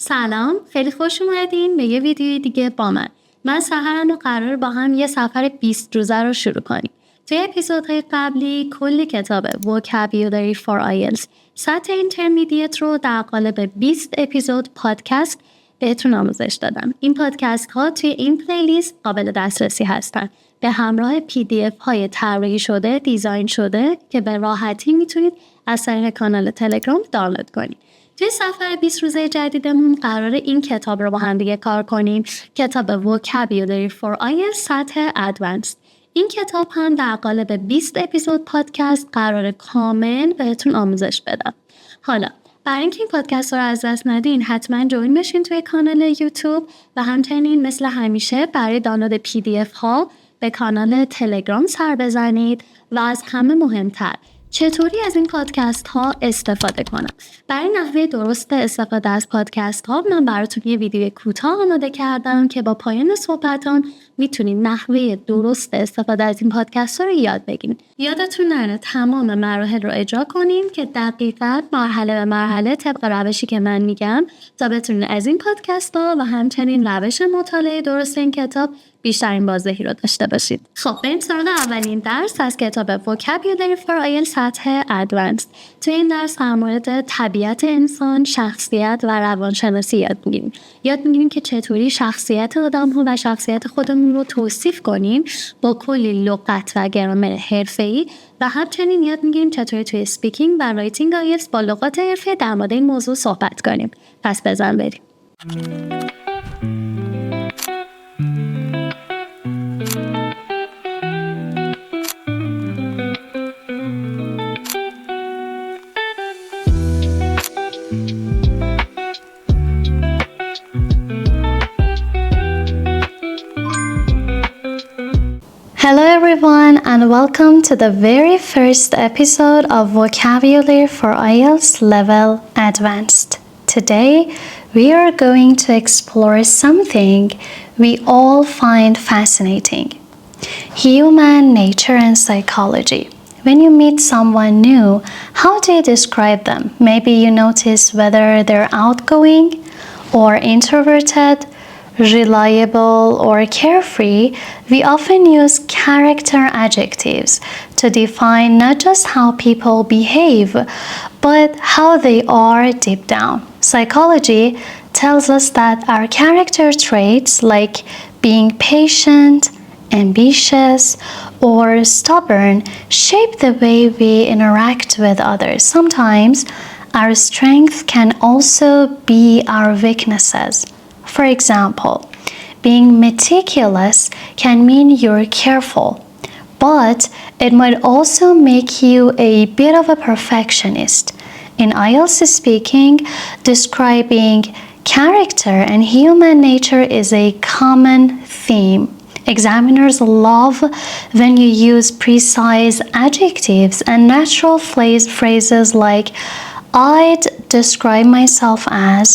سلام، خیلی خوش اومدین به یه ویدیوی دیگه با من سحرم و قرار با هم یه سفر 20 روزه رو شروع کنیم. توی اپیزودهای قبلی کلی کتاب Vocabulary for IELTS سطح اینترمیدیت رو در قالب 20 اپیزود پادکست بهتون آموزش دادم. این پادکست ها توی این پلیلیست قابل دسترسی هستن به همراه PDF های طراحی شده، دیزاین شده که به راحتی میتونید از طریق کانال تلگرام دانلود کنید. توی سفر 20 روزه جدیدمون قرار این کتاب رو با هم دیگه کار کنیم. کتاب Vocabulary for IELTS سطح Advanced. این کتاب هم در قالب 20 اپیزود پادکست قرار کامل بهتون آموزش بدم. حالا برای اینکه این پادکست رو از دست ندین حتما جوین بشین توی کانال یوتیوب و همچنین مثل همیشه برای دانلود PDF ها به کانال تلگرام سر بزنید و از همه مهمتر چطوری از این پادکست ها استفاده کنم. برای نحوه درست استفاده از پادکست ها من براتون یه ویدیو کوتاه آماده کردم که با پایان صحبتان میتونید نحوه درست استفاده از این پادکست ها رو یاد بگیرید. یادتون نره تمام مراحل رو اجرا کنیم که دقیقاً مرحله به مرحله طبق روشی که من میگم تا بتونید از این پادکست ها و همچنین روش مطالعه درست این کتاب بیشترین بازدهی رو داشته باشید. خب بریم سراغ اولین درس از کتاب Vocabulary for IELTS سطح Advanced. تو این درس در مورد طبیعت انسان، شخصیت و روانشناسی یاد میگیریم که چطوری شخصیت آدم‌ها و شخصیت خودمون رو توصیف کنیم با کلی لغت و گرامر حرفه‌ای و همچنین یاد میگیریم چطوری توی اسپیکینگ و رایتینگ IELTS با لغات حرفه‌ای در مورد این موضوع صحبت کنیم. پس بزن بریم. Hello everyone and welcome to the very first episode of Vocabulary for IELTS Level Advanced. Today we are going to explore something we all find fascinating: human nature and psychology. When you meet someone new, how do you describe them? Maybe you notice whether they're outgoing or introverted, reliable or carefree. We often use character adjectives to define not just how people behave, but how they are deep down. Psychology tells us that our character traits like being patient, ambitious, or stubborn shape the way we interact with others. Sometimes our strength can also be our weaknesses. For example, being meticulous can mean you're careful, but it might also make you a bit of a perfectionist. In IELTS speaking, describing character and human nature is a common theme. Examiners love when you use precise adjectives and natural phrases like I'd describe myself as.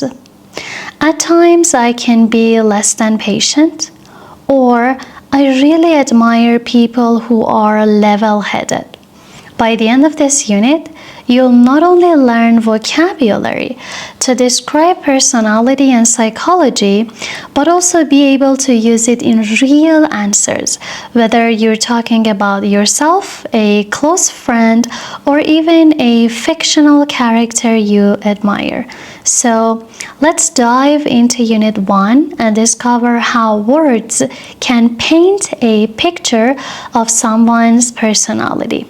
At times I can be less than patient, or I really admire people who are level-headed. By the end of this unit, you'll not only learn vocabulary to describe personality and psychology, but also be able to use it in real answers, whether you're talking about yourself, a close friend, or even a fictional character you admire. So let's dive into Unit 1 and discover how words can paint a picture of someone's personality.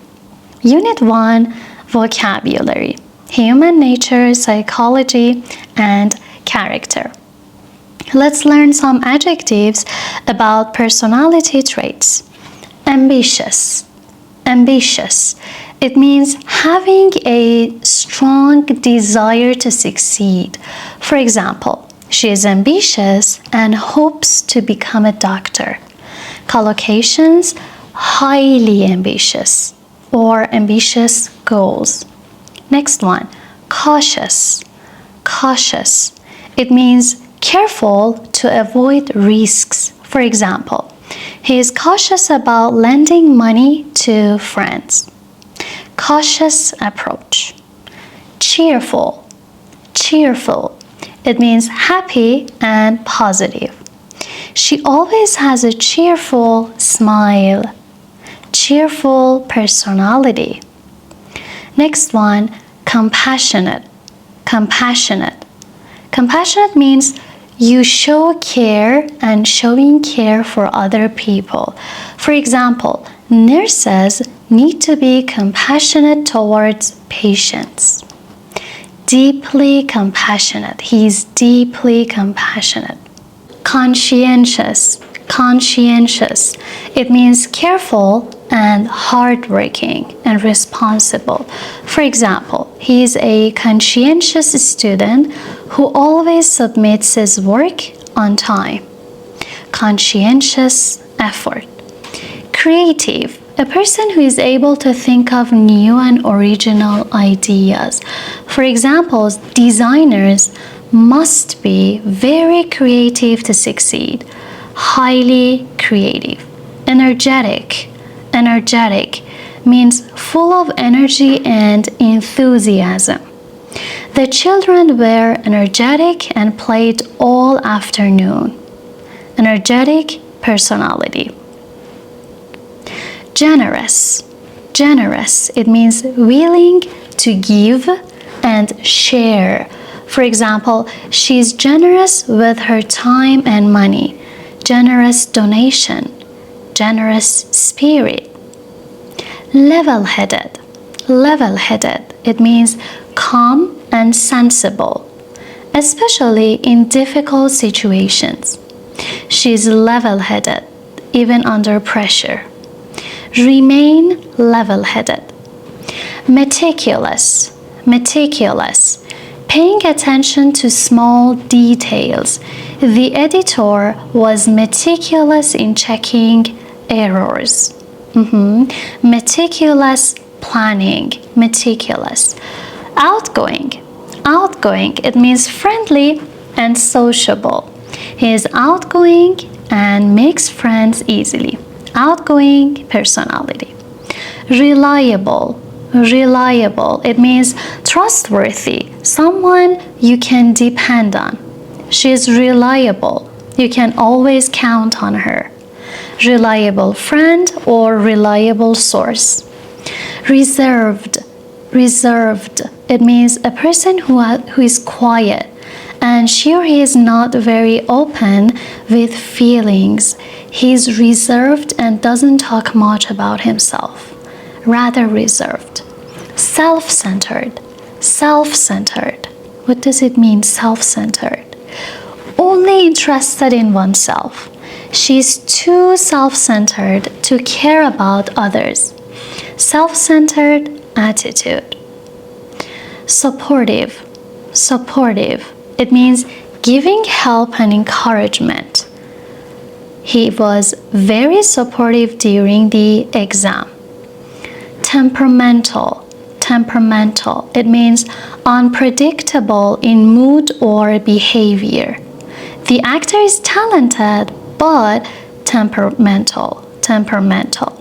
Unit 1, Vocabulary, Human Nature, Psychology, and Character. Let's learn some adjectives about personality traits. Ambitious. Ambitious. It means having a strong desire to succeed. For example, she is ambitious and hopes to become a doctor. Collocations: highly ambitious or ambitious goals. Next one, cautious. Cautious. It means careful to avoid risks. For example, he is cautious about lending money to friends. Cautious approach. Cheerful. Cheerful. It means happy and positive. She always has a cheerful smile, cheerful personality. Next one, compassionate. Compassionate. Compassionate means you show care and showing care for other people. For example, nurses need to be compassionate towards patients. Deeply compassionate. He's deeply compassionate. Conscientious. Conscientious. It means careful and hardworking and responsible. For example, he is a conscientious student who always submits his work on time. Conscientious effort. Creative. A person who is able to think of new and original ideas. For example, designers must be very creative to succeed. Highly creative. Energetic. Energetic means full of energy and enthusiasm. The children were energetic and played all afternoon. Energetic personality. Generous. Generous. It means willing to give and share. For example, she's generous with her time and money. Generous donation. Generous spirit. Level-headed. Level-headed. It means calm and sensible, especially in difficult situations. She's level-headed, even under pressure. Remain level-headed. Meticulous. Meticulous. Paying attention to small details. The editor was meticulous in checking errors. Meticulous planning. Meticulous. Outgoing. Outgoing. It means friendly and sociable. He is outgoing and makes friends easily. Outgoing personality. Reliable. Reliable. It means trustworthy. Someone you can depend on. She is reliable. You can always count on her. Reliable friend or reliable source. Reserved. Reserved. It means a person who is quiet and sure he is not very open with feelings. He's reserved and doesn't talk much about himself. Rather reserved. Self-centered. Self-centered. What does it mean, self-centered? Only interested in oneself. She's too self-centered to care about others. Self-centered attitude. Supportive. Supportive. It means giving help and encouragement. He was very supportive during the exam. Temperamental. Temperamental. It means unpredictable in mood or behavior. The actor is talented but temperamental. Temperamental.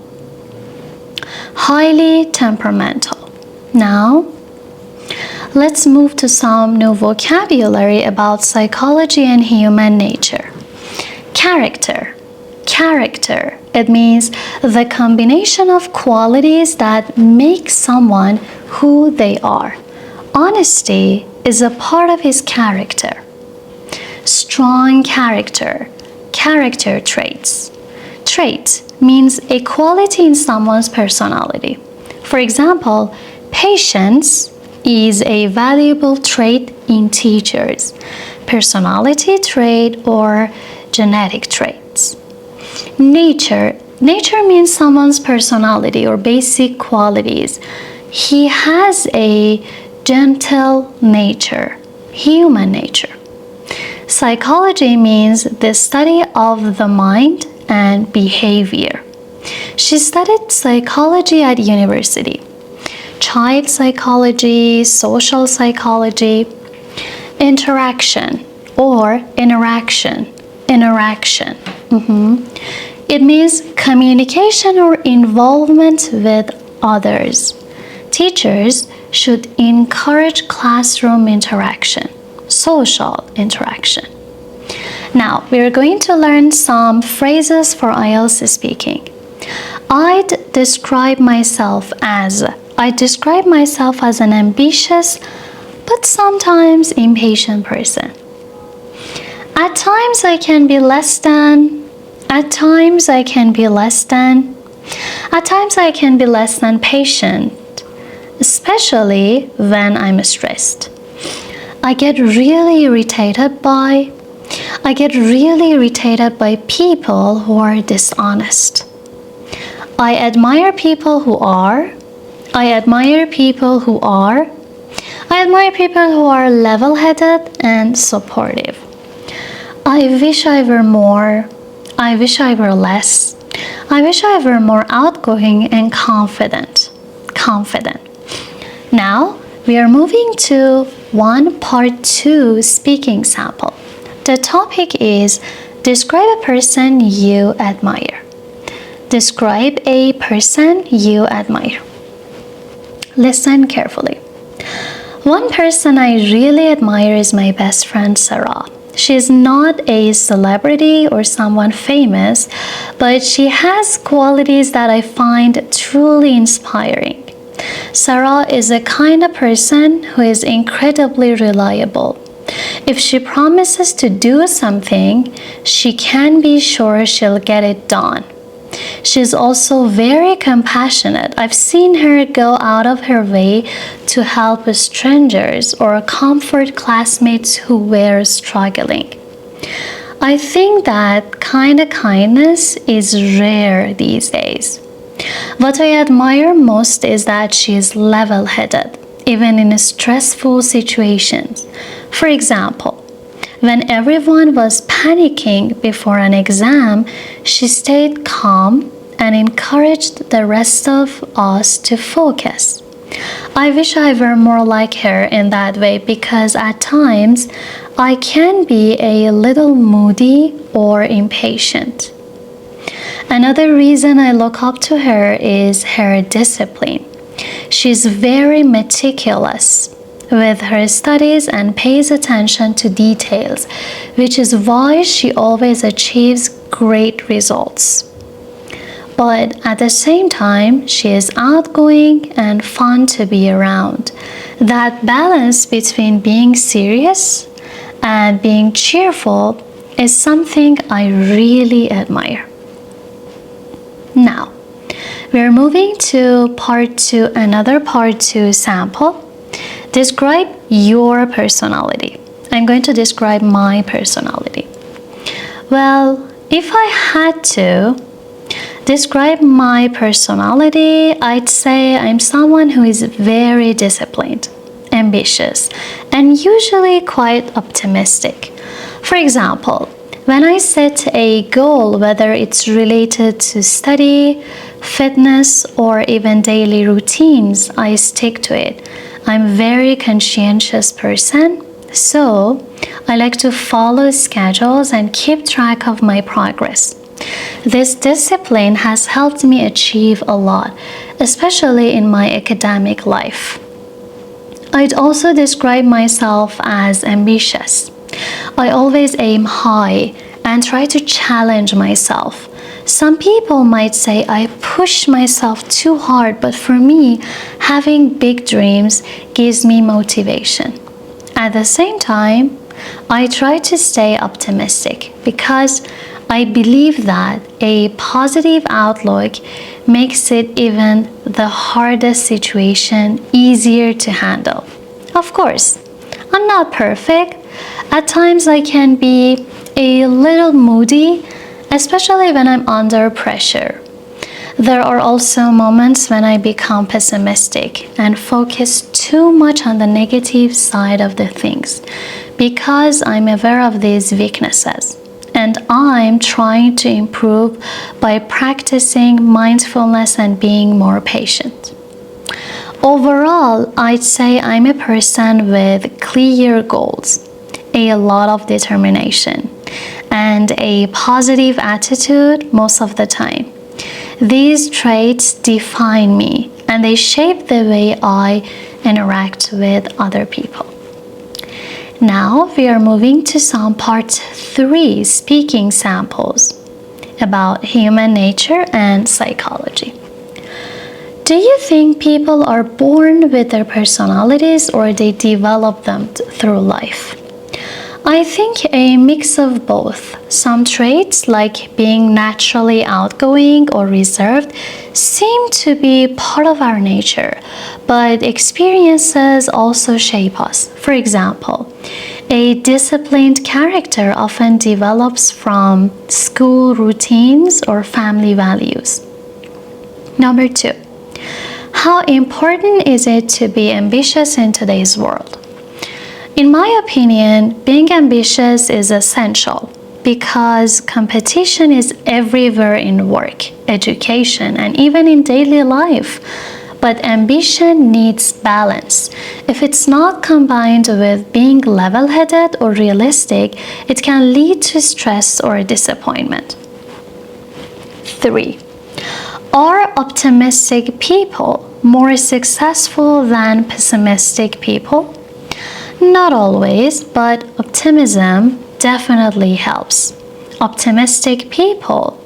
Highly temperamental. Now, let's move to some new vocabulary about psychology and human nature. Character. Character. It means the combination of qualities that make someone who they are. Honesty is a part of his character. Strong character. Character traits. Trait means a quality in someone's personality. For example, patience is a valuable trait in teachers. Personality trait or genetic traits. Nature. Nature means someone's personality or basic qualities. He has a gentle nature, human nature. Psychology means the study of the mind and behavior. She studied psychology at university. Child psychology, social psychology. Interaction or interaction. Interaction. It means communication or involvement with others. Teachers should encourage classroom interaction. social interaction. Now, we're going to learn some phrases for IELTS speaking. I describe myself as an ambitious but sometimes impatient person. At times I can be less than. At times I can be less than. At times I can be less than patient, especially when I'm stressed. I get really irritated by people who are dishonest. I admire people who are level-headed and supportive. I wish I were more. I wish I were less. I wish I were more outgoing and confident. Now, we are moving to part 2 speaking sample. The topic is describe a person you admire. Describe a person you admire. Listen carefully. One person I really admire is my best friend Sarah. She is not a celebrity or someone famous, but she has qualities that I find truly inspiring. Sarah is a kind of person who is incredibly reliable. If she promises to do something, she can be sure she'll get it done. She's also very compassionate. I've seen her go out of her way to help strangers or comfort classmates who were struggling. I think that kind of kindness is rare these days. What I admire most is that she is level-headed, even in stressful situations. For example, when everyone was panicking before an exam, she stayed calm and encouraged the rest of us to focus. I wish I were more like her in that way because at times I can be a little moody or impatient. Another reason I look up to her is her discipline. She's very meticulous with her studies and pays attention to details, which is why she always achieves great results. But at the same time, she is outgoing and fun to be around. That balance between being serious and being cheerful is something I really admire. Now, we're moving to another part 2 sample. Describe your personality. I'm going to describe my personality. Well, if I had to describe my personality, I'd say I'm someone who is very disciplined, ambitious, and usually quite optimistic. For example, when I set a goal, whether it's related to study, fitness, or even daily routines, I stick to it. I'm a very conscientious person, so I like to follow schedules and keep track of my progress. This discipline has helped me achieve a lot, especially in my academic life. I'd also describe myself as ambitious. I always aim high and try to challenge myself. Some people might say I push myself too hard, but for me, having big dreams gives me motivation. At the same time, I try to stay optimistic because I believe that a positive outlook makes it even the hardest situation easier to handle. Of course, I'm not perfect. At times I can be a little moody, especially when I'm under pressure. There are also moments when I become pessimistic and focus too much on the negative side of the things because I'm aware of these weaknesses and I'm trying to improve by practicing mindfulness and being more patient. Overall, I'd say I'm a person with clear goals, a lot of determination, and a positive attitude most of the time. These traits define me and they shape the way I interact with other people. Now we are moving to some part 3 speaking samples about human nature and psychology. Do you think people are born with their personalities or they develop them through life? I think a mix of both. Some traits, like being naturally outgoing or reserved, seem to be part of our nature, but experiences also shape us. For example, a disciplined character often develops from school routines or family values. Number 2, how important is it to be ambitious in today's world? In my opinion, being ambitious is essential because competition is everywhere in work, education, and even in daily life. But ambition needs balance. If it's not combined with being level-headed or realistic, it can lead to stress or disappointment. 3. Are optimistic people more successful than pessimistic people? Not always, but optimism definitely helps. Optimistic people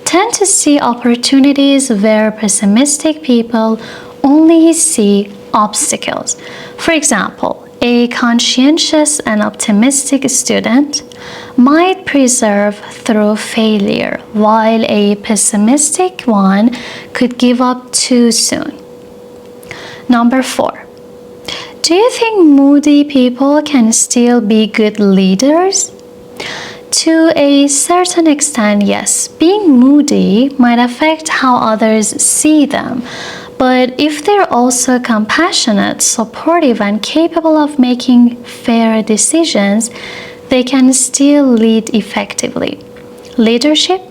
tend to see opportunities where pessimistic people only see obstacles. For example, a conscientious and optimistic student might persevere through failure, while a pessimistic one could give up too soon. Number 4. Do you think moody people can still be good leaders? To a certain extent, yes. Being moody might affect how others see them, but if they're also compassionate, supportive, and capable of making fair decisions, they can still lead effectively. Leadership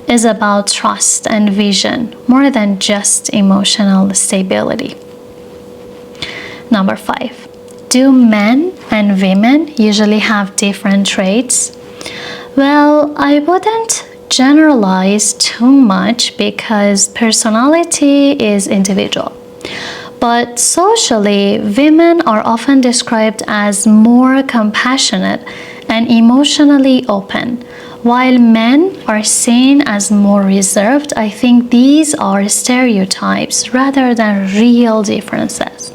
is about trust and vision more than just emotional stability. Number 5. Do men and women usually have different traits? Well, I wouldn't generalize too much because personality is individual. But socially, women are often described as more compassionate and emotionally open, while men are seen as more reserved. I think these are stereotypes rather than real differences.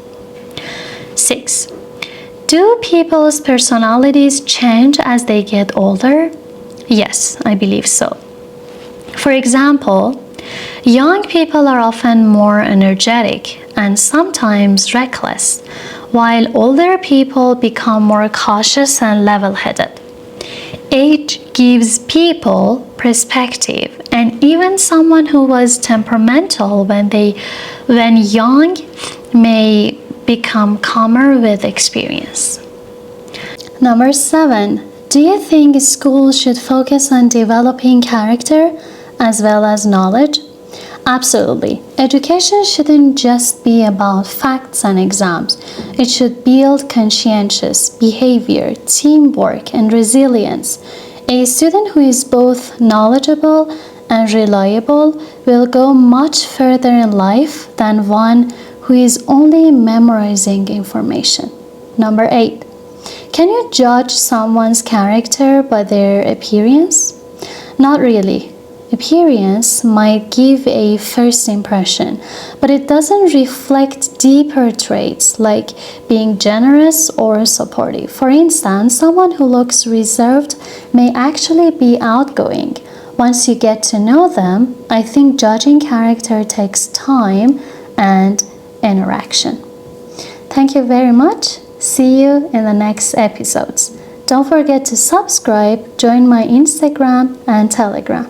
6. Do people's personalities change as they get older? Yes, I believe so. For example, young people are often more energetic and sometimes reckless, while older people become more cautious and level-headed. Age gives people perspective, and even someone who was temperamental when young may become calmer with experience. Number 7. Do you think schools should focus on developing character as well as knowledge? Absolutely. Education shouldn't just be about facts and exams. It should build conscientious behavior, teamwork, and resilience. A student who is both knowledgeable and reliable will go much further in life than one who is only memorizing information. Number 8. Can you judge someone's character by their appearance? Not really. Appearance might give a first impression, but it doesn't reflect deeper traits like being generous or supportive. For instance, someone who looks reserved may actually be outgoing. Once you get to know them, I think judging character takes time and interaction. Thank you very much. See you in the next episodes. Don't forget to subscribe, join my Instagram and Telegram.